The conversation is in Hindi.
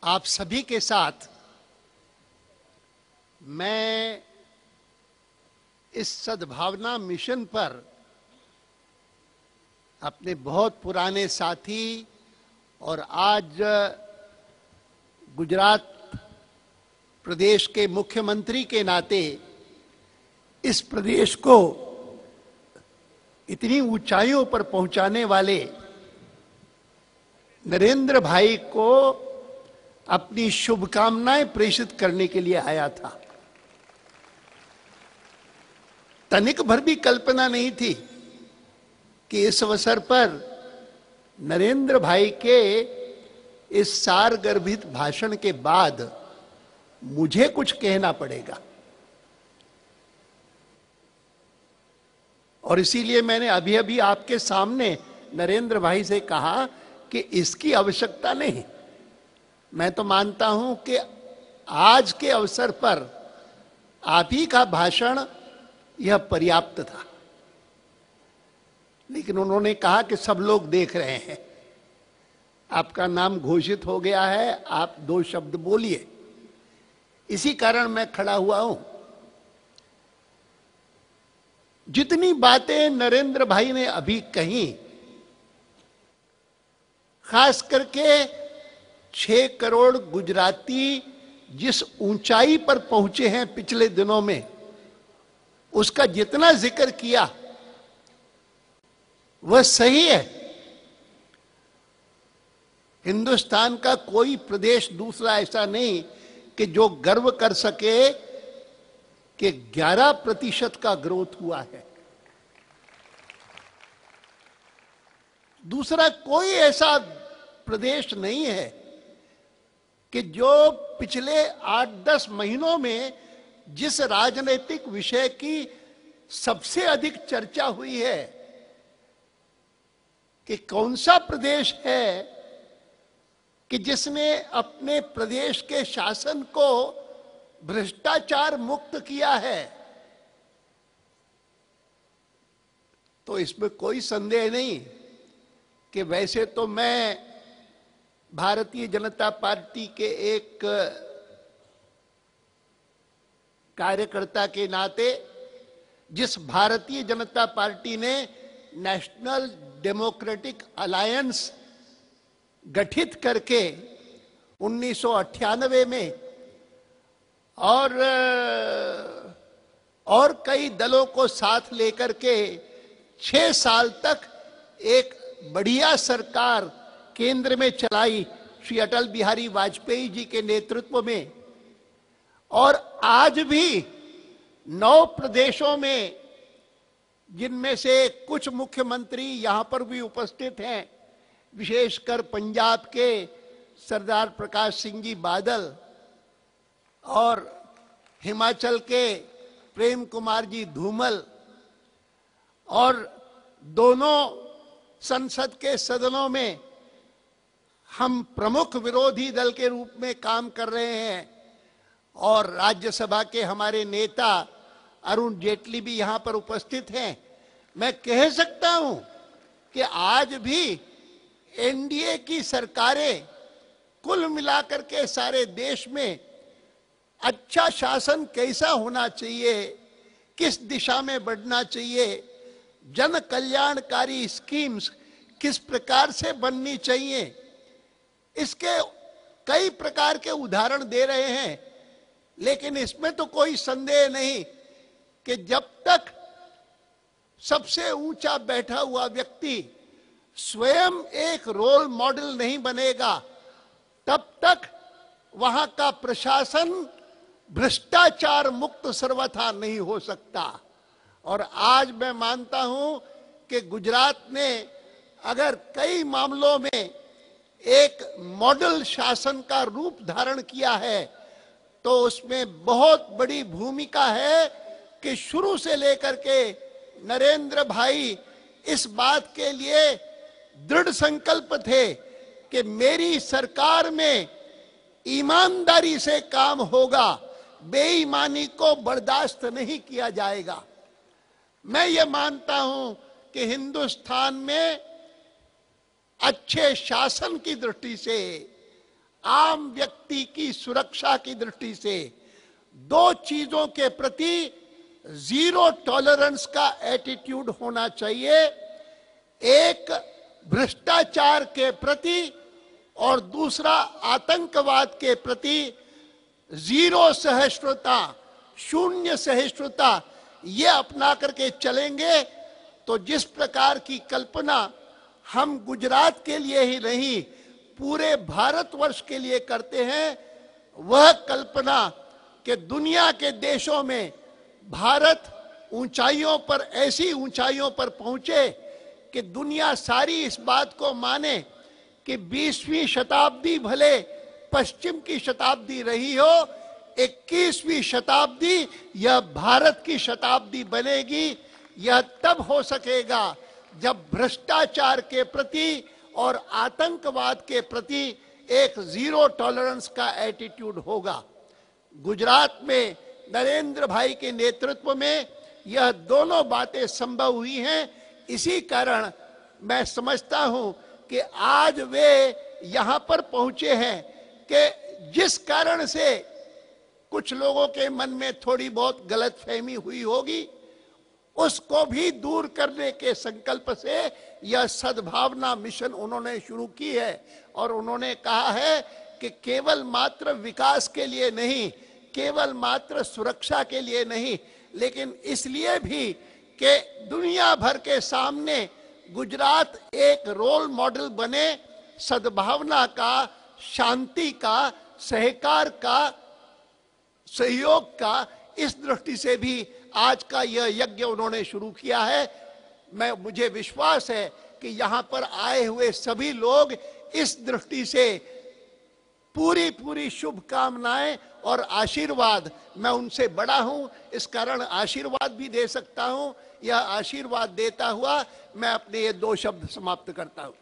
आप सभी के साथ मैं इस सद्भावना मिशन पर अपने बहुत पुराने साथी और आज गुजरात प्रदेश के मुख्यमंत्री के नाते इस प्रदेश को इतनी ऊंचाइयों पर पहुंचाने वाले नरेंद्र भाई को अपनी शुभकामनाएं प्रेषित करने के लिए आया था। तनिक भर भी कल्पना नहीं थी कि इस अवसर पर नरेंद्र भाई के इस सारगर्भित भाषण के बाद मुझे कुछ कहना पड़ेगा, और इसीलिए मैंने अभी अभी आपके सामने नरेंद्र भाई से कहा कि इसकी आवश्यकता नहीं। मैं तो मानता हूं कि आज के अवसर पर आप ही का भाषण यह पर्याप्त था, लेकिन उन्होंने कहा कि सब लोग देख रहे हैं, आपका नाम घोषित हो गया है, आप दो शब्द बोलिए। इसी कारण मैं खड़ा हुआ हूं। जितनी बातें नरेंद्र भाई ने अभी कही, खास करके 6 करोड़ गुजराती जिस ऊंचाई पर पहुंचे हैं पिछले दिनों में, उसका जितना जिक्र किया वह सही है। हिंदुस्तान का कोई प्रदेश दूसरा ऐसा नहीं कि जो गर्व कर सके कि 11% का ग्रोथ हुआ है। दूसरा कोई ऐसा प्रदेश नहीं है कि जो पिछले 8-10 महीनों में जिस राजनीतिक विषय की सबसे अधिक चर्चा हुई है, कि कौन सा प्रदेश है कि जिसने अपने प्रदेश के शासन को भ्रष्टाचार मुक्त किया है। तो इसमें कोई संदेह नहीं कि वैसे तो मैं भारतीय जनता पार्टी के एक कार्यकर्ता के नाते, जिस भारतीय जनता पार्टी ने नेशनल डेमोक्रेटिक अलायंस गठित करके 1998 में और कई दलों को साथ लेकर के 6 साल तक एक बढ़िया सरकार केंद्र में चलाई श्री अटल बिहारी वाजपेयी जी के नेतृत्व में, और आज भी 9 प्रदेशों में, जिनमें से कुछ मुख्यमंत्री यहां पर भी उपस्थित हैं, विशेषकर पंजाब के सरदार प्रकाश सिंह जी बादल और हिमाचल के प्रेम कुमार जी धूमल, और दोनों संसद के सदनों में हम प्रमुख विरोधी दल के रूप में काम कर रहे हैं, और राज्यसभा के हमारे नेता अरुण जेटली भी यहां पर उपस्थित हैं। मैं कह सकता हूं कि आज भी एनडीए की सरकारें कुल मिलाकर के सारे देश में अच्छा शासन कैसा होना चाहिए, किस दिशा में बढ़ना चाहिए, जन कल्याणकारी स्कीम्स किस प्रकार से बननी चाहिए, इसके कई प्रकार के उदाहरण दे रहे हैं। लेकिन इसमें तो कोई संदेह नहीं कि जब तक सबसे ऊंचा बैठा हुआ व्यक्ति स्वयं एक रोल मॉडल नहीं बनेगा, तब तक वहां का प्रशासन भ्रष्टाचार मुक्त सर्वथा नहीं हो सकता। और आज मैं मानता हूं कि गुजरात ने अगर कई मामलों में एक मॉडल शासन का रूप धारण किया है, तो उसमें बहुत बड़ी भूमिका है कि शुरू से लेकर के नरेंद्र भाई इस बात के लिए दृढ़ संकल्प थे कि मेरी सरकार में ईमानदारी से काम होगा, बेईमानी को बर्दाश्त नहीं किया जाएगा। मैं ये मानता हूं कि हिंदुस्तान में अच्छे शासन की दृष्टि से, आम व्यक्ति की सुरक्षा की दृष्टि से दो चीजों के प्रति जीरो टॉलरेंस का एटीट्यूड होना चाहिए। एक भ्रष्टाचार के प्रति और दूसरा आतंकवाद के प्रति जीरो सहिष्णुता, शून्य सहिष्णुता, ये अपना करके चलेंगे तो जिस प्रकार की कल्पना हम गुजरात के लिए ही नहीं पूरे भारतवर्ष के लिए करते हैं, वह कल्पना कि दुनिया के देशों में भारत ऊंचाइयों पर, ऐसी ऊंचाइयों पर पहुंचे कि दुनिया सारी इस बात को माने कि 20वीं शताब्दी भले पश्चिम की शताब्दी रही हो, 21वीं शताब्दी यह भारत की शताब्दी बनेगी। यह तब हो सकेगा जब भ्रष्टाचार के प्रति और आतंकवाद के प्रति एक जीरो टॉलरेंस का एटीट्यूड होगा। गुजरात में नरेंद्र भाई के नेतृत्व में यह दोनों बातें संभव हुई हैं। इसी कारण मैं समझता हूं कि आज वे यहां पर पहुंचे हैं कि जिस कारण से कुछ लोगों के मन में थोड़ी बहुत गलतफहमी हुई होगी, उसको भी दूर करने के संकल्प से यह सद्भावना मिशन उन्होंने शुरू की है। और उन्होंने कहा है कि केवल मात्र विकास के लिए नहीं, केवल मात्र सुरक्षा के लिए नहीं, लेकिन इसलिए भी कि दुनिया भर के सामने गुजरात एक रोल मॉडल बने सद्भावना का, शांति का, सहकार का, सहयोग का। इस दृष्टि से भी आज का यह यज्ञ उन्होंने शुरू किया है। मुझे विश्वास है कि यहाँ पर आए हुए सभी लोग इस दृष्टि से पूरी शुभकामनाएं और आशीर्वाद, मैं उनसे बड़ा हूं इस कारण आशीर्वाद भी दे सकता हूं। यह आशीर्वाद देता हुआ मैं अपने ये दो शब्द समाप्त करता हूं।